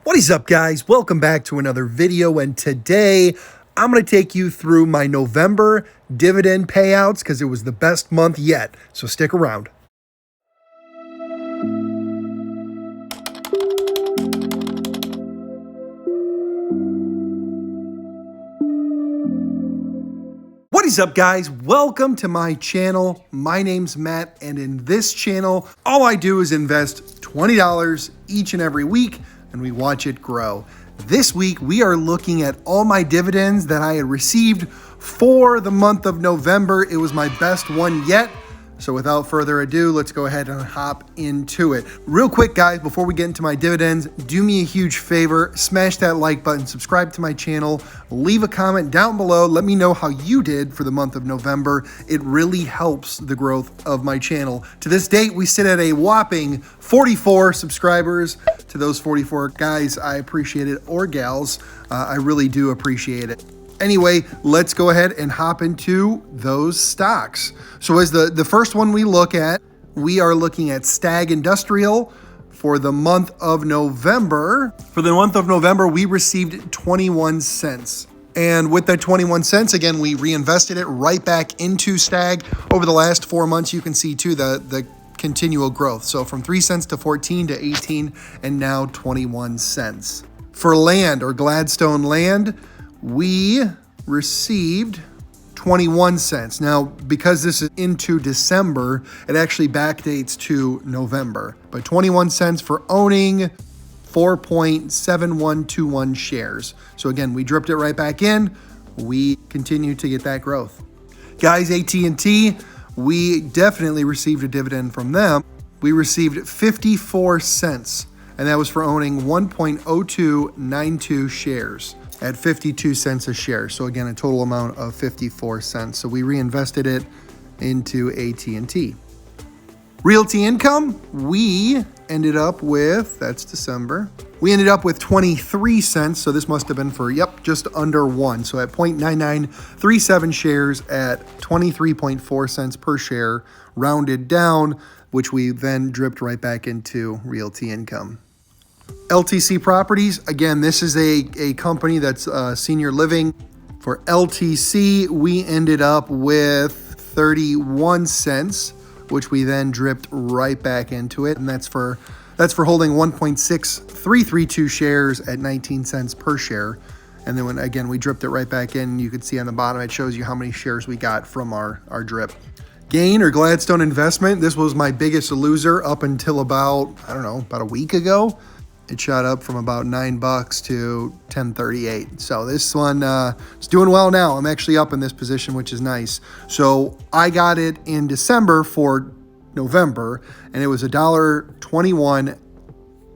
What is up, guys? Welcome back to another video, and today I'm going to take you through my November dividend payouts because it was the best month yet, so stick around. What is up, guys? Welcome to my channel. My name's Matt, and in this channel, all I do is invest $20 each and every week, and we watch it grow. This week, we are looking at all my dividends that I had received for the month of November. It was my best one yet. So without further ado, let's go ahead and hop into it. Real quick, guys, before we get into my dividends, do me a huge favor, smash that like button, subscribe to my channel, leave a comment down below. Let me know how you did for the month of November. It really helps the growth of my channel. To this date, we sit at a whopping 44 subscribers. To those 44 guys, I appreciate it, or gals, I really do appreciate it. Anyway, let's go ahead and hop into those stocks. So as the first one we look at, we are looking at Stag Industrial for the month of November. For the month of November, we received 21 cents. And with that 21 cents, again, we reinvested it right back into Stag. Over the last 4 months, you can see too the continual growth. So from 3 cents to 14 to 18, and now 21 cents. For land, or Gladstone Land, we received 21 cents. Now, because this is into December, it actually backdates to November. But 21 cents for owning 4.7121 shares. So again, we dripped it right back in. We continue to get that growth. Guys, AT&T, we definitely received a dividend from them. We received 54 cents, and that was for owning 1.0292 shares at 52 cents a share. So again, a total amount of 54 cents. So we reinvested it into AT&T. Realty income, we ended up with, that's December, we ended up with 23 cents. So this must have been for, just under one. So at 0.9937 shares at 23.4 cents per share, rounded down, which we then dripped right back into realty income. LTC Properties, again, this is a company that's senior living. For LTC, we ended up with 31 cents, which we then dripped right back into it. And that's for holding 1.6332 shares at 19 cents per share. And then when, we dripped it right back in, you can see on the bottom, it shows you how many shares we got from our drip. Gain, or Gladstone Investment, this was my biggest loser up until about a week ago. It shot up from about $9 to $10.38. So this one is doing well now. I'm actually up in this position, which is nice. So I got it in December for November, and it was $1.21,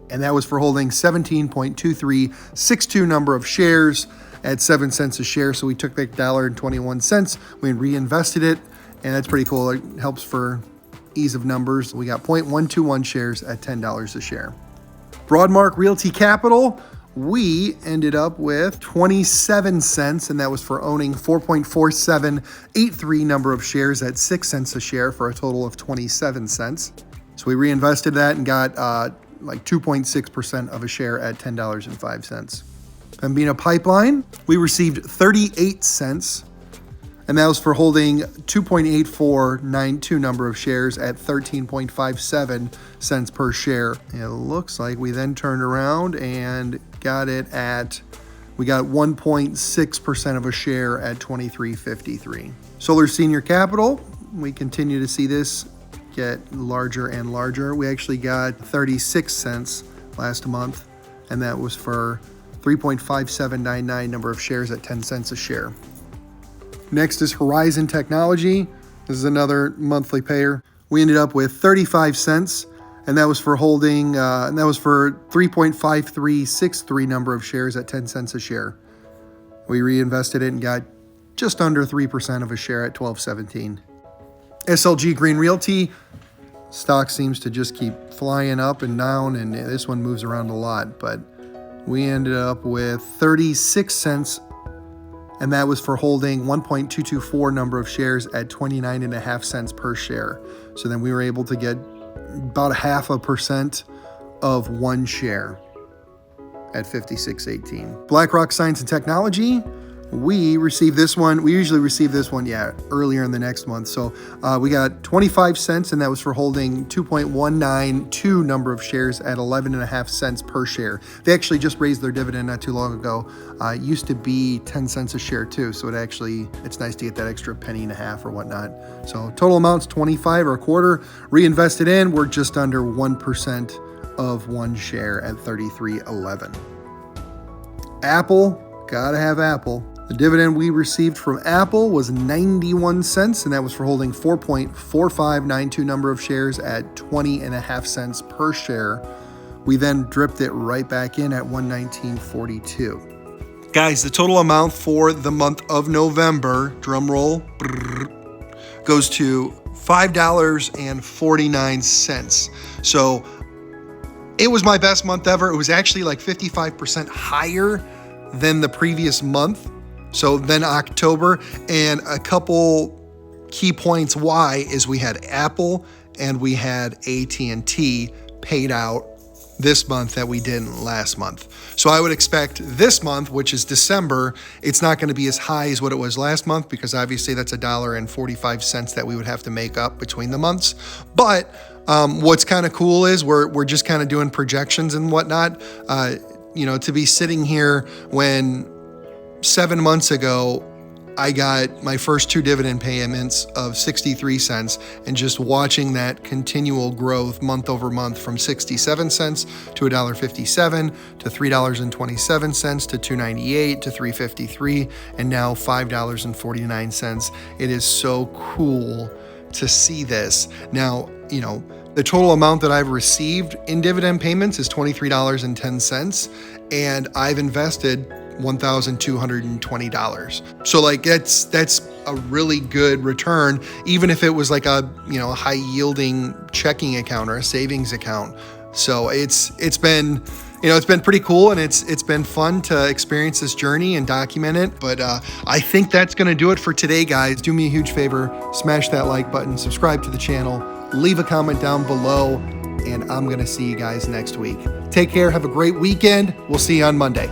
and that was for holding 17.2362 number of shares at 7 cents a share. So we took that $1.21, we reinvested it, and that's pretty cool. It helps for ease of numbers. We got 0.121 shares at $10 a share. Broadmark Realty Capital, we ended up with 27 cents, and that was for owning 4.4783 number of shares at 6 cents a share for a total of 27 cents. So we reinvested that and got 2.6% of a share at $10.05. Pembina Pipeline, we received 38 cents, and that was for holding 2.8492 number of shares at 13.57 cents per share. It looks like we then turned around and got it at, we got 1.6% of a share at 23.53. Solar Senior Capital, we continue to see this get larger and larger. We actually got 36 cents last month, and that was for 3.5799 number of shares at 10 cents a share. Next is Horizon Technology. This is another monthly payer. We ended up with 35 cents, and that was for holding, and that was for 3.5363 number of shares at 10 cents a share. We reinvested it and got just under 3% of a share at $12.17. SLG Green Realty, stock seems to just keep flying up and down, and this one moves around a lot, but we ended up with 36 cents, and that was for holding 1.224 number of shares at 29.5 cents per share. So then we were able to get about 0.5% of one share. at 56.18. BlackRock Science and Technology, we received this one. We usually receive this one, earlier in the next month. So we got 25 cents, and that was for holding 2.192 number of shares at 11.5 cents per share. They actually just raised their dividend not too long ago. It used to be 10 cents a share too. So it's nice to get that extra penny and a half or whatnot. So total amounts 25 or a quarter. Reinvested in, we're just under 1% of one share at 33.11. Apple, gotta have Apple. The dividend we received from Apple was 91 cents, and that was for holding 4.4592 number of shares at 20.5 cents per share. We then dripped it right back in at 119.42. Guys, the total amount for the month of November, drum roll, goes to $5.49. So it was my best month ever. It was actually like 55% higher than the previous month. So then October, and a couple key points why is we had Apple and we had AT&T paid out this month that we didn't last month. So I would expect this month, which is December, it's not going to be as high as what it was last month, because obviously that's $1.45 that we would have to make up between the months. But what's kind of cool is we're just kind of doing projections and whatnot. To be sitting here when 7 months ago, I got my first two dividend payments of 63 cents, and just watching that continual growth month over month from 67 cents to $1.57 to $3.27 to $2.98 to $3.53, and now $5.49. It is so cool to see this. Now, the total amount that I've received in dividend payments is $23.10, and I've invested $1,220. So that's a really good return, even if it was like a high yielding checking account or a savings account. So it's been pretty cool, and it's been fun to experience this journey and document it. But I think that's going to do it for today, guys. Do me a huge favor, smash that like button, subscribe to the channel, leave a comment down below, and I'm going to see you guys next week. Take care. Have a great weekend. We'll see you on Monday.